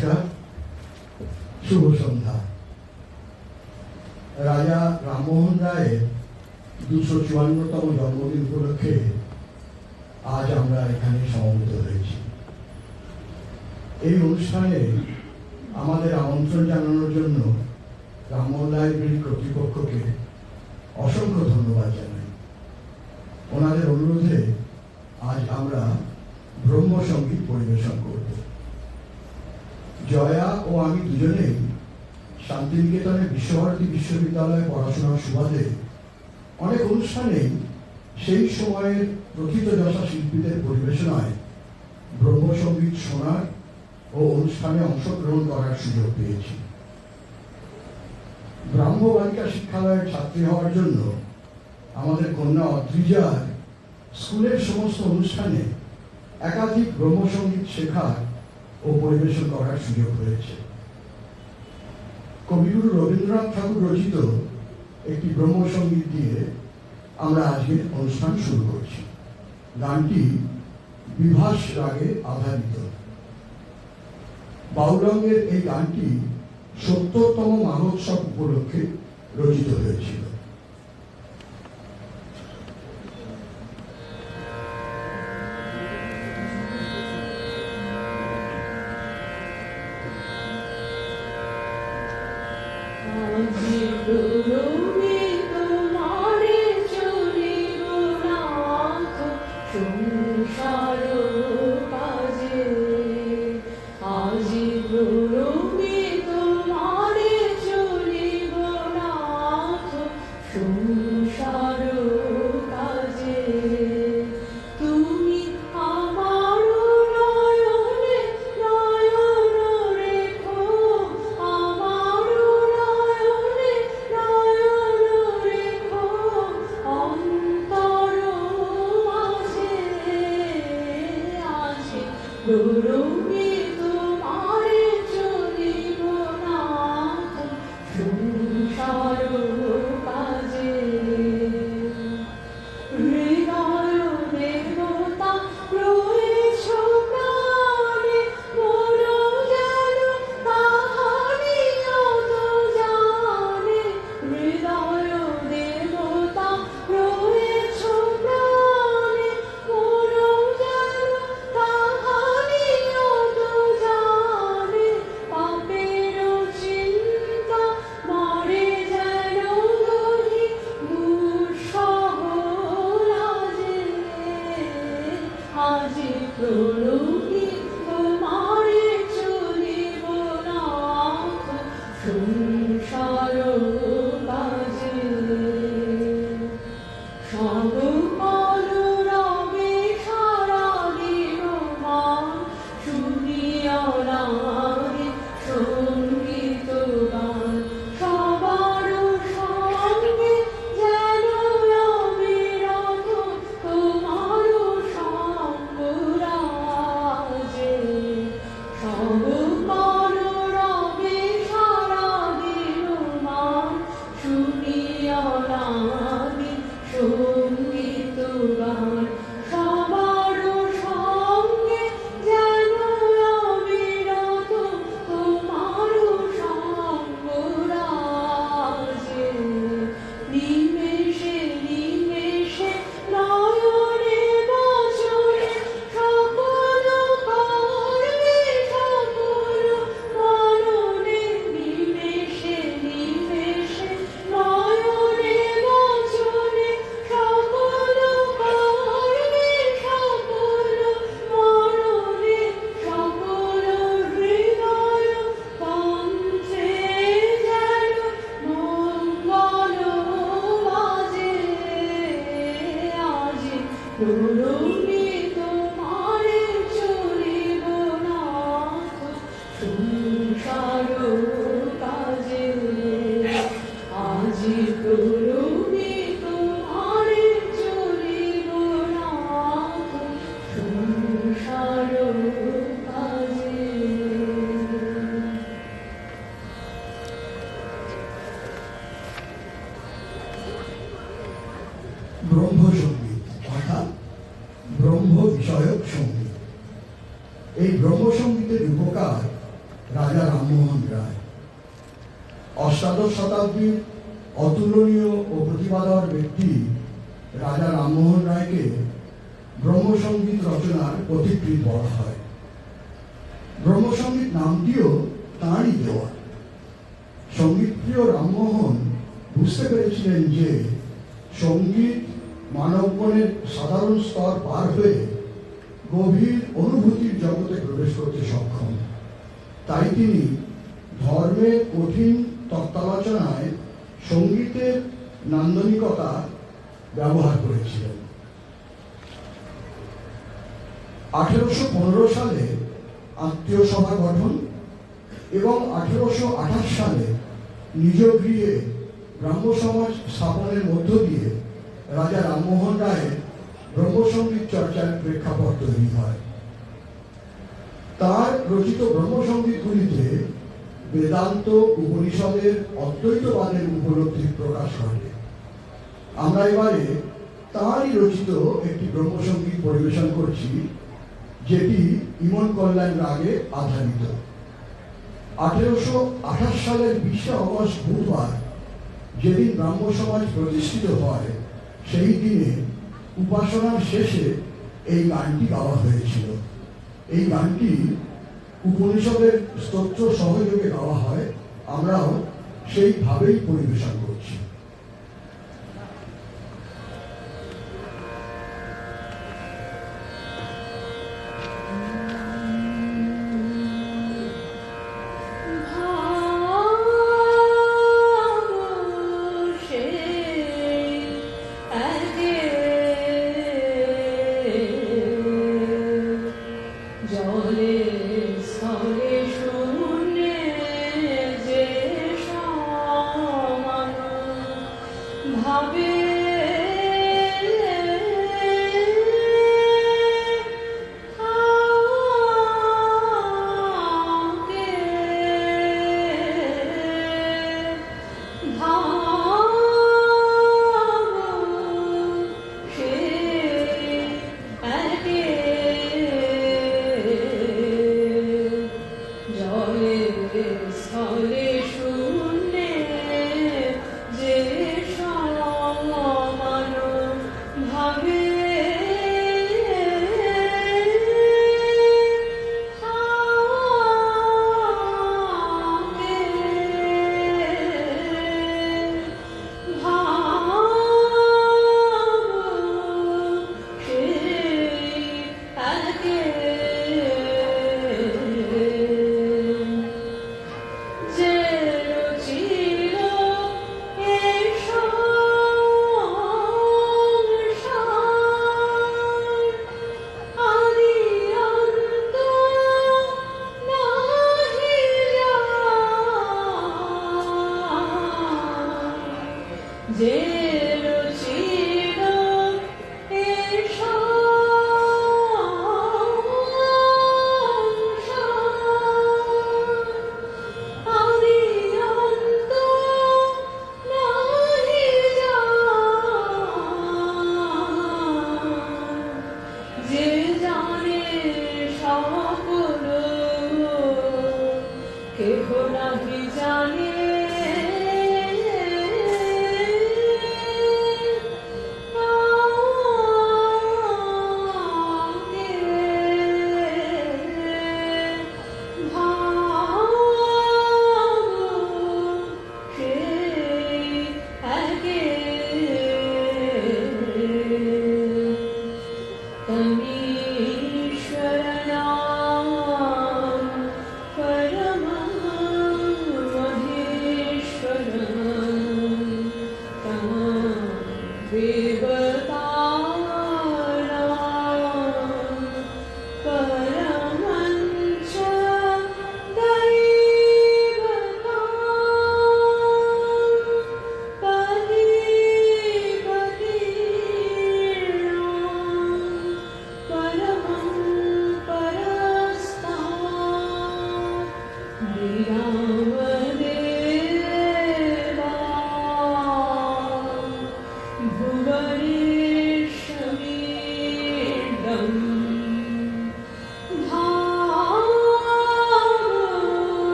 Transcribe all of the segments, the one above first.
নমস্কার, শুভ সন্ধ্যা। রাজা রামমোহন রায়ের 254তম জন্মদিন উপলক্ষে আজ আমরা এখানে সমবেত হয়েছি। এই অনুষ্ঠানে আমাদের আমন্ত্রণ জানানোর জন্য রামমোহন লাইব্রেরি কর্তৃপক্ষকে অসংখ্য ধন্যবাদ জানাই। ওনাদের অনুরোধে আজ আমরা ব্রহ্মসঙ্গীত পরিবেশন করব। জয়া ও আমি দুজনেই শান্তিনিকেতনের বিশ্বভারতী বিশ্ববিদ্যালয়ে পড়াশোনার সুবাদে অনেক অনুষ্ঠানেই সেই সময়ের প্রথিতযশা শিল্পীদের পরিবেশনায় ব্রহ্মসঙ্গীত শোনার ও অনুষ্ঠানে অংশগ্রহণ করার সুযোগ পেয়েছি। ব্রাহ্ম বালিকা শিক্ষালয়ের ছাত্রী হওয়ার জন্য আমাদের কন্যা অদ্রিজার স্কুলের সমস্ত অনুষ্ঠানে একাধিক ব্রহ্মসঙ্গীত শেখার ও পরিবেশন করার সুযোগ হয়েছে। কবিগুরু রবীন্দ্রনাথ ঠাকুর রচিত একটি ব্রহ্মসঙ্গীত দিয়ে আমরা আজকের অনুষ্ঠান শুরু করছি। গানটি বিভাস রাগে আধারিত। বাউলঙ্গের এই গানটি ৭০তম মহোৎসব উপলক্ষে রচিত হয়েছিল। ব্রহ্মসঙ্গীত অর্থাৎ ব্রহ্ম বিষয়ক সঙ্গীত। এই ব্রহ্মসঙ্গীতের উপকার রাজা রামমোহন রায়। অষ্টাদশ শতাব্দীর অতুলনীয় ও প্রতিভাধর ব্যক্তি রাজা রামমোহন রায়কে ব্রহ্মসঙ্গীত রচনার পথিকৃৎ বলা হয়। ব্রহ্মসঙ্গীত নামটিও তাঁরই দেওয়া। সঙ্গীতপ্রিয় রামমোহন বুঝতে পেরেছিলেন যে সঙ্গীত মানব মনের সাধারণ স্তর পার হয়ে গভীর অনুভূতির জগতে প্রবেশ করতে সক্ষম। তাই তিনি ধর্মের কঠিন তত্ত্বালোচনায় সঙ্গীতের নান্দনিকতা ব্যবহার করেছিলেন। 1815 সালে আত্মীয় সভা গঠন এবং 1828 সালে নিজ গৃহে ব্রাহ্ম সমাজ স্থাপনের মধ্য দিয়ে রাজা রামমোহন রায়ের ব্রহ্মসঙ্গীত চর্চার প্রেক্ষাপট তৈরি হয়। তার রচিত ব্রহ্মসঙ্গীতগুলিতে বেদান্ত উপনিষদের অদ্বৈতবাদের উপলব্ধি প্রকাশ ঘটে। আমরা এবারে তাঁরই রচিত একটি ব্রহ্মসঙ্গীত পরিবেশন করছি, যেটি ইমন কল্যাণ রাগে আধারিত। 1828 সালের 20 আগস্ট বুধবার, যেদিন ব্রাহ্ম সমাজ প্রতিষ্ঠিত হয়, সেই দিনে উপাসনার শেষে এই গানটি গাওয়া হয়েছিল। এই গানটি উপনিষদের স্তোত্র সহযোগে গাওয়া হয়। আমরাও সেইভাবেই পরিবেশন করছি।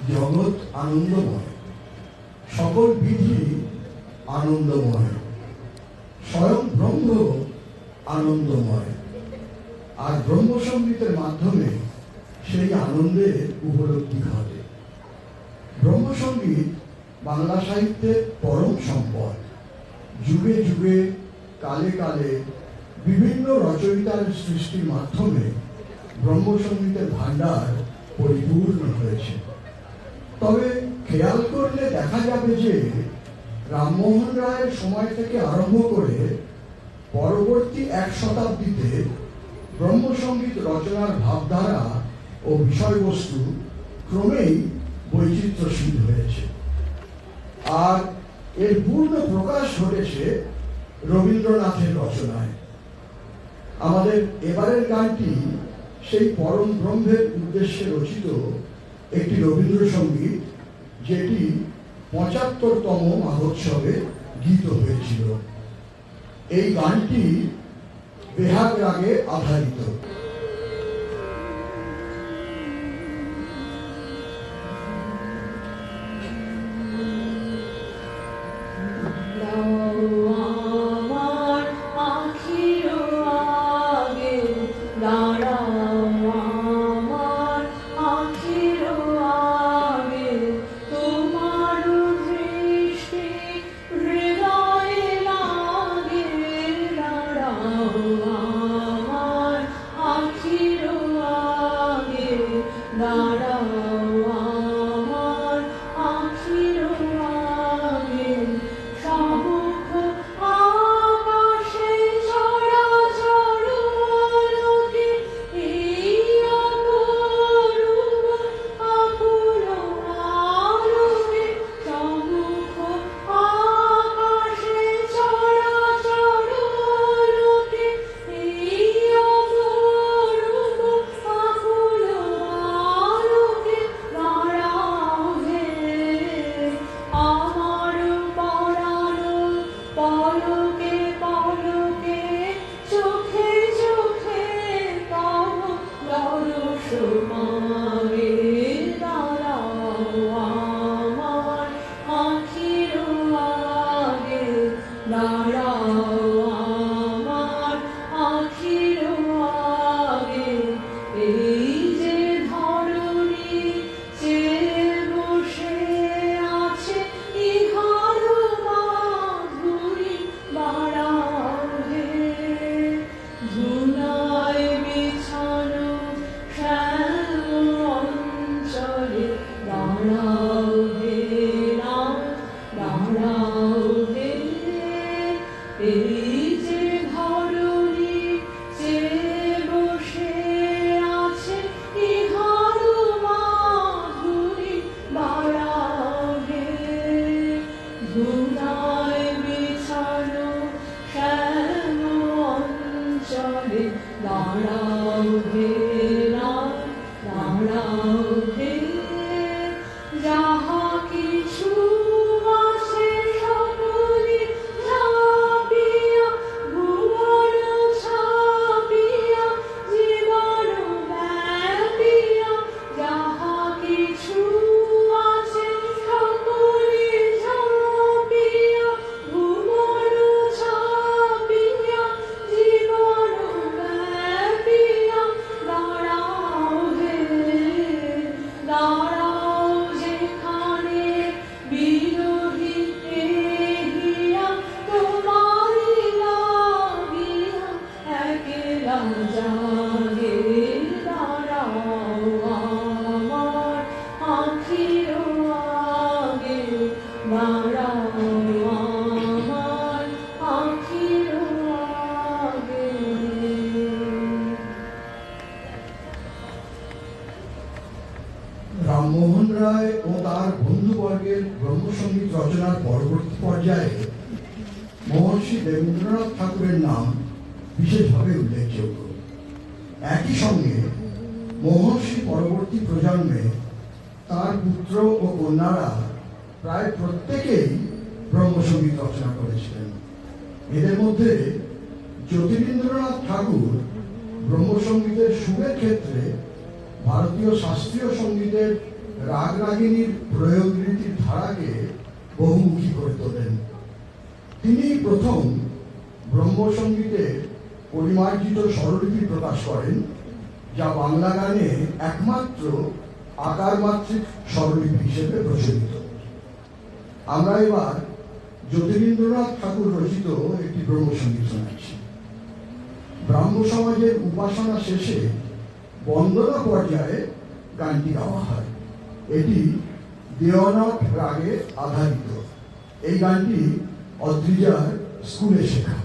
জগৎ আনন্দময়, সকল বিধি আনন্দময়, স্বয়ং ব্রহ্ম আনন্দময়। আর ব্রহ্মসঙ্গীতের মাধ্যমে সেই আনন্দের উপলব্ধি ঘটে। ব্রহ্মসঙ্গীত বাংলা সাহিত্যের পরম সম্পদ। যুগে যুগে কালে কালে বিভিন্ন রচয়িতার সৃষ্টির মাধ্যমে ব্রহ্মসঙ্গীতের ভাণ্ডার পরিপূর্ণ হয়েছে। তবে খেয়াল করলে দেখা যাবে যে রামমোহন রায়ের সময় থেকে আরম্ভ করে পরবর্তী এক শতাব্দীতে ব্রহ্মসঙ্গীত রচনার ভাবধারা ও বিষয়বস্তু ক্রমেই বৈচিত্র্যশীল হয়েছে। আর এর পূর্ণ প্রকাশ ঘটেছে রবীন্দ্রনাথের রচনায়। আমাদের এবারের গানটি সেই পরম ব্রহ্মের উদ্দেশ্যে রচিত একটি রবীন্দ্রসঙ্গীত, যেটি ৭৫তম মহোৎসবে গীত হয়েছিল। এই গানটি বেহাগ রাগে আধারিত। রামমোহন রায় ও তার বন্ধুবর্গের ব্রহ্মসঙ্গীত রচনার পরবর্তী পর্যায়ে মহর্ষি দেবেন্দ্রনাথ ঠাকুরের নাম বিশেষভাবে উল্লেখযোগ্য। একই সঙ্গে মহর্ষি পরবর্তী প্রজন্মে তার পুত্র ও কন্যারা প্রায় প্রত্যেকেই ব্রহ্মসঙ্গীত রচনা করেছিলেন। এদের মধ্যে জ্যোতিরিন্দ্রনাথ ঠাকুর ব্রহ্মসঙ্গীতের সুরের ক্ষেত্রে ভারতীয় শাস্ত্রীয় সঙ্গীতের রাগ রাগিনীর প্রয়োগ রীতির ধারাকে বহুমুখী করে তোলেন। তিনি প্রথম ব্রহ্মসঙ্গীতের পরিমার্জিত স্বরলিপি প্রকাশ করেন, যা বাংলা গানে একমাত্র আকারমাত্রিক স্বরলিপি হিসেবে প্রচলিত। আমরা এবার জ্যোতিরিন্দ্রনাথ ঠাকুর রচিত একটি ব্রহ্মসঙ্গীত শোনাচ্ছি। ব্রাহ্ম সমাজের উপাসনা শেষে বন্দনা পর্যায়ে গানটি গাওয়া হয়। এটি দেওয়ানট রাগে আধারিত। এই গানটি অদ্রিজার স্কুলে শেখা।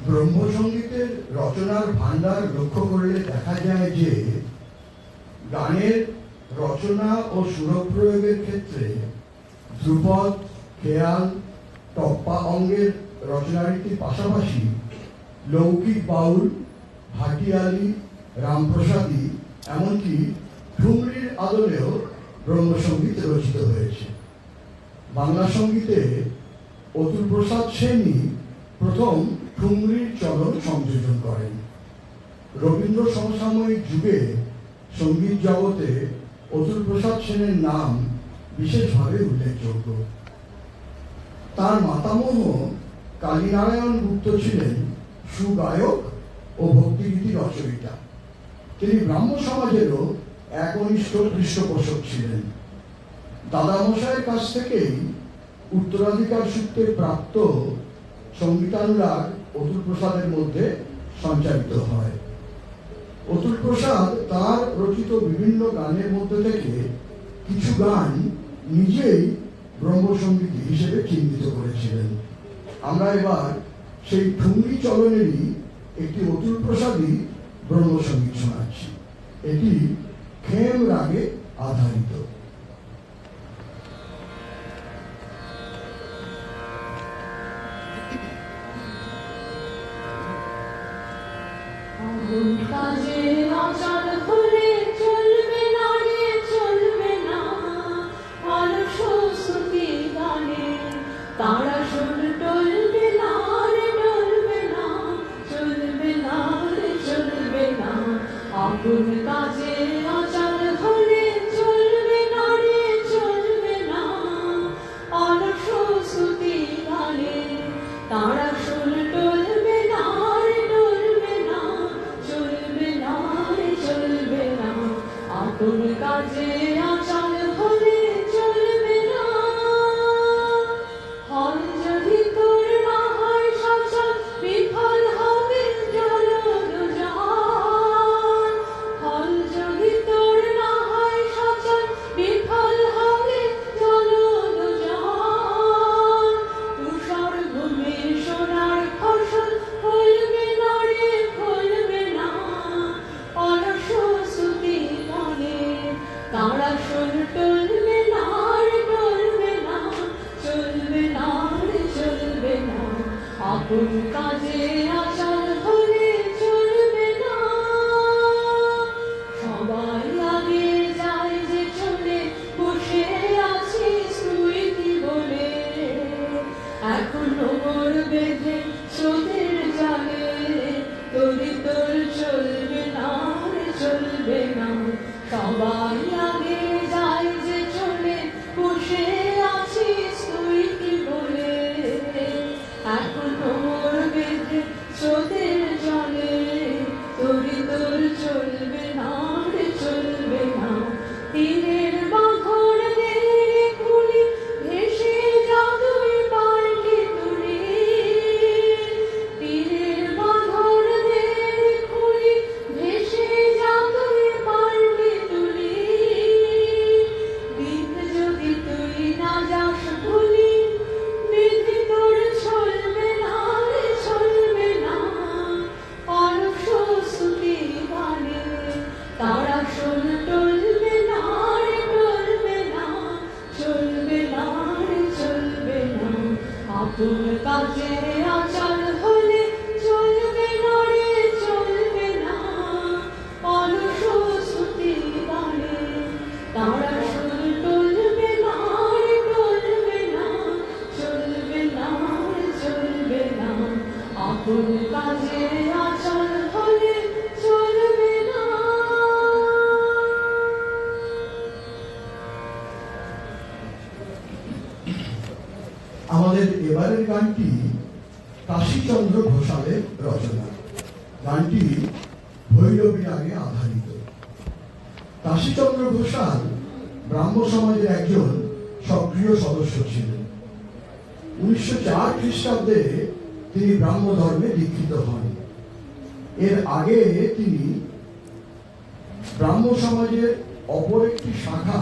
ব্রহ্মসঙ্গীতের রচনার ভান্ডার লক্ষ্য করলে দেখা যায় যে গানের রচনা ও সুরপ্রয়োগের ক্ষেত্রে ধ্রুপদ, খেয়াল, টপ্পা অঙ্গের রচনারীতির পাশাপাশি লৌকিক বাউল, ভাটিয়ালি, রামপ্রসাদী, এমনকি ঠুমরির আদলেও ব্রহ্মসঙ্গীত রচিত হয়েছে। বাংলা সঙ্গীতে অতুল প্রসাদ সেনই প্রথম ঠুমরির চলন সংযোজন করেন। রবীন্দ্র সমসাময়িক যুগে সঙ্গীত জগতে অতুল প্রসাদ সেনের নাম বিশেষভাবে উল্লেখযোগ্য। তার মাতামহ কালীনারায়ণ গুপ্ত ছিলেন সুগায়ক ও ভক্তিগীতি রচয়িতা। তিনি ব্রাহ্ম সমাজেরও একনিষ্ঠ পৃষ্ঠপোষক ছিলেন। দাদামশাইয়ের কাছ থেকেই উত্তরাধিকার সূত্রে প্রাপ্ত সঙ্গীতানুরাগ অতুল প্রসাদের মধ্যে সঞ্চারিত হয়। অতুল প্রসাদ তার রচিত বিভিন্ন গানের মধ্যে থেকে কিছু গান নিজেই ব্রহ্মসঙ্গীত হিসেবে চিহ্নিত করেছিলেন। আমরা এবার সেই ঠুমরি চলনেরই একটি অতুল প্রসাদী ব্রহ্মসঙ্গীত শোনাচ্ছি। এটি খেম রাগে আধারিত। কাজে অচল হলে চলবে না রে, চলবে না অলস শ্রুতি গানে। তারা শোন টলবে না রে, টলবে না, চলবে না রে, চলবে না। আপন কাজে অচল হলে চলবে না রে, চলবে না অলস শ্রুতি গানে। তারা শোন টলবে না রে, টলবে না, চলবে না রে, চলবে না। আপন কাজে অচল হলে চলবে না। হল যদি তোর না হয় সচল, বিফল হবে জলযান। হল যদি তোর না হয় সচল, বিফল হবে জলযান। তুষার ভূমি সোনার ফসল ফলবে না রে, ফলবে না অলস শ্রুতি গানে। তারা শোন টলবে না রে, টলবে না, চলবে না রে, চলবে না। আপন কাজে অচল হলে চলবে না। সবাই আগে যায় যে চলে, বসে আছিস তুই কি বলে? এখনো মোর বেঁধে স্রোতের জালে, তরি তোর চলবে না রে, চলবে না। সবাই আগে যায় যে চলে, বসে আছিস তুই কি বলে? এখনো মোর বেঁধে স্রোতের জলে, তরি তোর চলবে না রে, চলবে না। তীরের বাঁধন দে খুলি, ভেসে যা তুই পারলি তুলি। তীরের বাঁধন দে খুলি, ভেসে যা তুই পারলি তুলি। বিধ যদি তুই না যাস ভুলি, বিধি তোর চলবে না রে, চলবে না অলস শ্রুতি গানে। তারা শোন টলবে না রে, টলবে না, চলবে না রে, চলবে না। আপন কাজে অচল হলে চলবে না রে, চলবে না অলস শ্রুতি গানে। তারা শোন টলবে না রে, টলবে না, চলবে না রে, চলবে না। আপন কাজে অচল হলে চলবে না। আমাদের এবারের গানটি কাশীচন্দ্র ঘোষালের রচনা। গানটি ভৈরবী রাগে আধারিত। কাশীচন্দ্র ঘোষাল ব্রাহ্ম সমাজের একজন সক্রিয় সদস্য ছিলেন। 1904 খ্রিস্টাব্দে তিনি ব্রাহ্ম ধর্মে দীক্ষিত হন। এর আগে তিনি ব্রাহ্ম সমাজের অপর একটি শাখা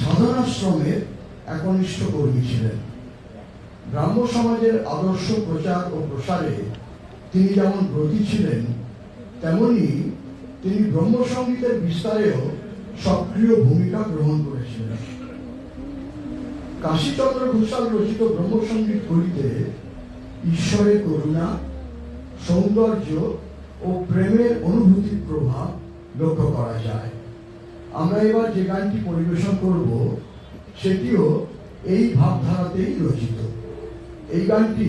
সাধনাশ্রমের একনিষ্ঠ কর্মী ছিলেন। ব্রাহ্ম সমাজের আদর্শ প্রচার ও প্রসারে তিনি যেমন ব্রতী ছিলেন, তেমনি তিনি ব্রহ্মসঙ্গীতের বিস্তারেও সক্রিয় ভূমিকা গ্রহণ করেছিলেন। কাশীচন্দ্র ঘোষাল রচিত ব্রহ্মসঙ্গীত করিতে ঈশ্বরের করুণা, সৌন্দর্য ও প্রেমের অনুভূতির প্রভাব লক্ষ্য করা যায়। আমরা এবার যে গানটি পরিবেশন করব সেটিও এই ভাবধারাতেই রচিত। এই গানটি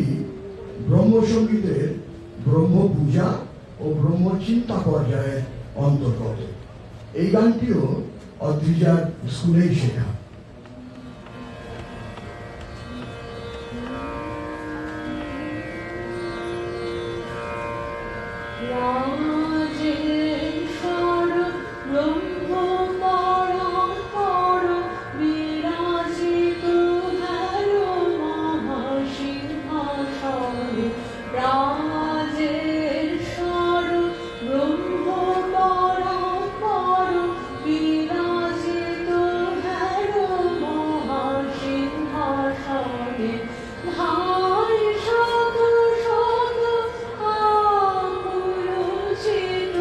ব্রহ্মসঙ্গীতের ব্রহ্মপূজা ও ব্রহ্মচিন্তা পর্যায়ের অন্তর্গত। এই গানটিও অদ্রিজার স্কুলেই শেখা। রাজেশ্বর ব্রহ্ম পরাৎপর বিরাজিত হেরো মহাসিংহাসনে। রাজেশ্বর ব্রহ্ম পরাৎপর বিরাজিত হেরো মহাসিংহাসনে। ধাই শত শত আকুল চিত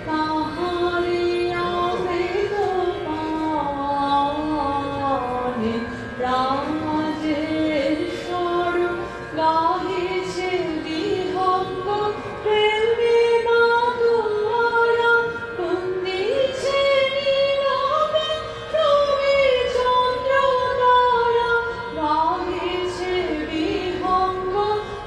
তাহারে অমৃত পানে। রাজেশ্বর গাহিছে বিহঙ্গ প্রেমে মাতোয়ারা। বন্দিছে নীরবে রবিচন্দ্র তারা। গাহিছে বিহঙ্গ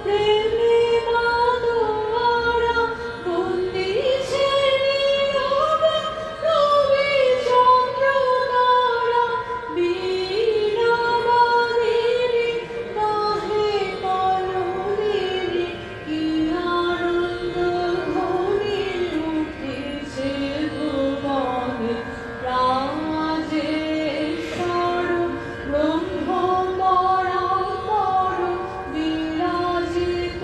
প্রেমে মাতোয়ারা। বন্দিছে নীরবে রবিচন্দ্র তারা। বীণা বাদিনী গাহে কলদিনী কি আনন্দ ধ্বনি উঠিছে ভুবনে। রাজেশ্বর ব্রহ্ম পরাৎপর বিরাজিত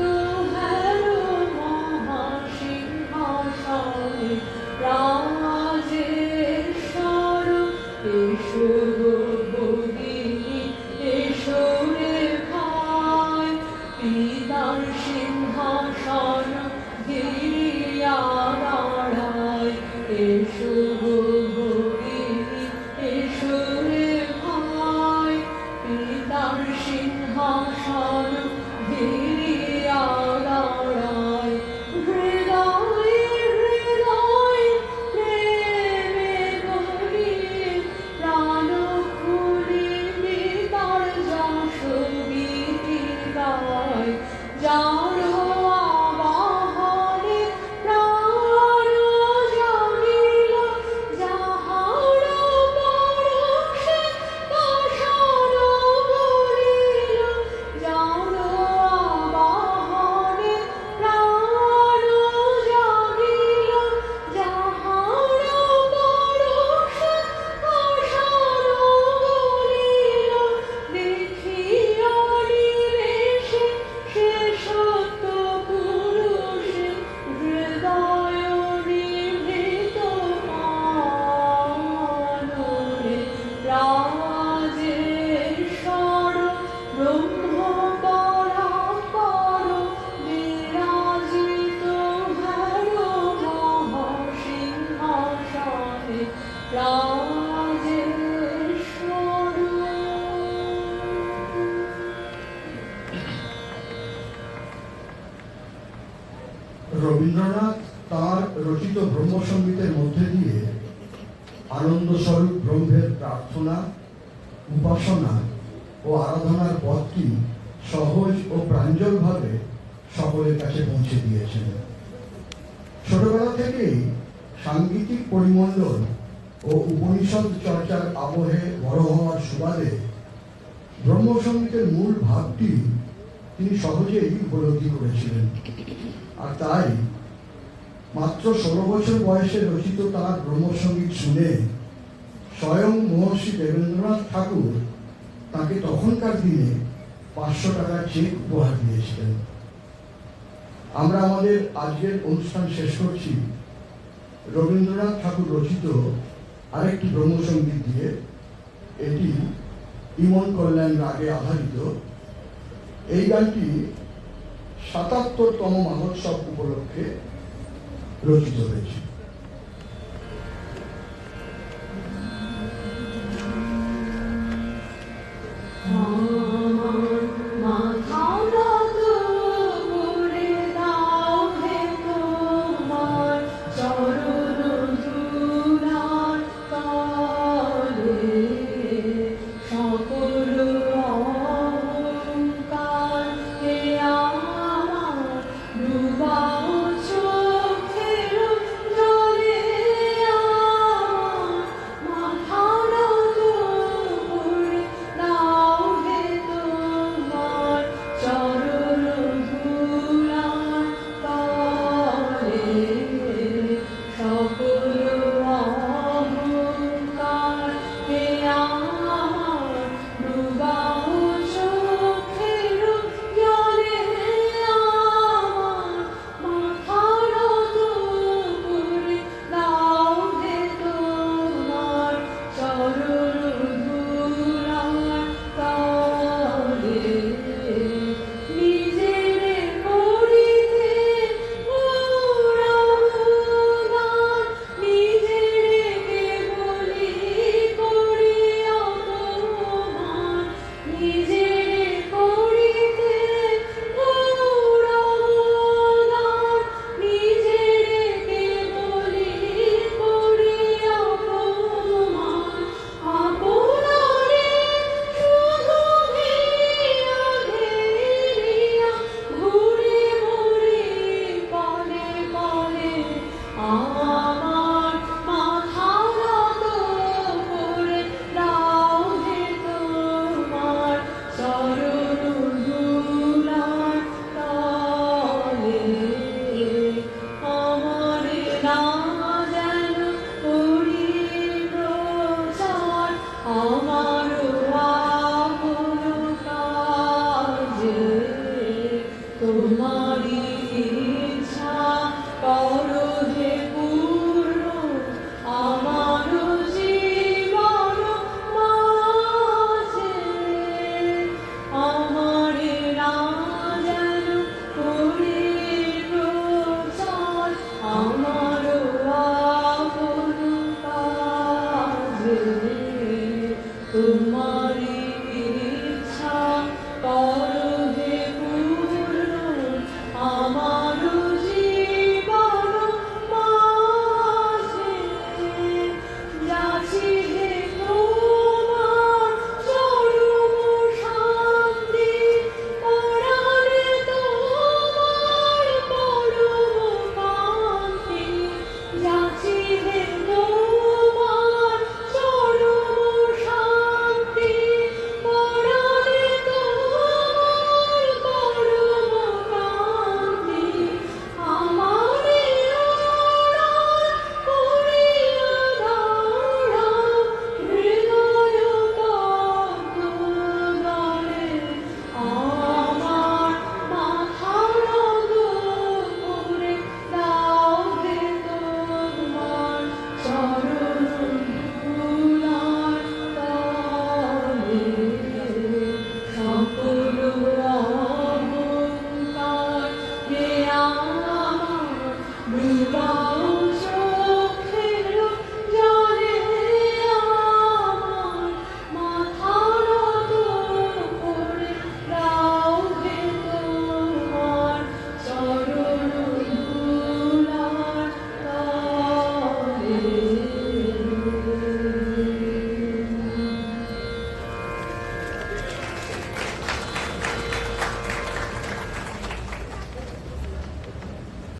হেরো মহাসিংহাসনে। রাজেশ্বর এসো গো ভগিনী এসো রে ভাই। পিতার সিংহাসন ঘিরিয়া দাঁড়ায়। এসো গো ভগিনী এসো রে ভাই। পিতার সিংহাসন ঘিরিয়া দাঁড়ায়। হৃদয়ে হৃদয়ে প্রেমে গলিয়ে প্রাণ খুলে পিতার যশ গীতি গায়। যার আবাহনে প্রাণ জাগিল, যাহার পরশে পাষাণ গলিল। যার আবাহনে প্রাণ জাগিল, যাহার পরশে পাষাণ গলিল। দেখিয়া নিমেষে সে সত্য পুরুষে হৃদয় নিভৃত মাননে। রাজেশ্বর ব্রহ্ম পরাৎপর বিরাজিত হেরো মহাসিংহাসনে। রাজেশ্বর। রবীন্দ্রনাথ তাঁর রচিত ব্রহ্মসঙ্গীতের মধ্যে দিয়ে আনন্দ স্বরূপ ব্রহ্মের প্রার্থনা, উপাসনা ও আরাধনার পথটি সহজ ও প্রাঞ্জলভাবে সকলের কাছে পৌঁছে দিয়েছেন। ছোটবেলা থেকেই সাংগীতিক পরিমণ্ডল ও উপনিষদ চর্চার আবহে বড় হওয়ার সুবাদে ব্রহ্মসঙ্গীতের মূল ভাবটি তিনি সহজেই উপলব্ধি করেছিলেন। আর তাই মাত্র 16 বছর বয়সে রচিত তাঁর ব্রহ্মসঙ্গীত শুনে স্বয়ং মহর্ষি দেবেন্দ্রনাথ ঠাকুর তাকে তখনকার দিনে 500 টাকার চেক উপহার দিয়েছিলেন। আমরা আমাদের আজকের অনুষ্ঠান শেষ করছি রবীন্দ্রনাথ ঠাকুর রচিত আরেকটি ব্রহ্মসঙ্গীত দিয়ে। এটি ইমন কল্যাণ রাগে আধারিত। এই গানটি 77তম মহোৎসব উপলক্ষে রচিত হয়েছে। Ah করুণ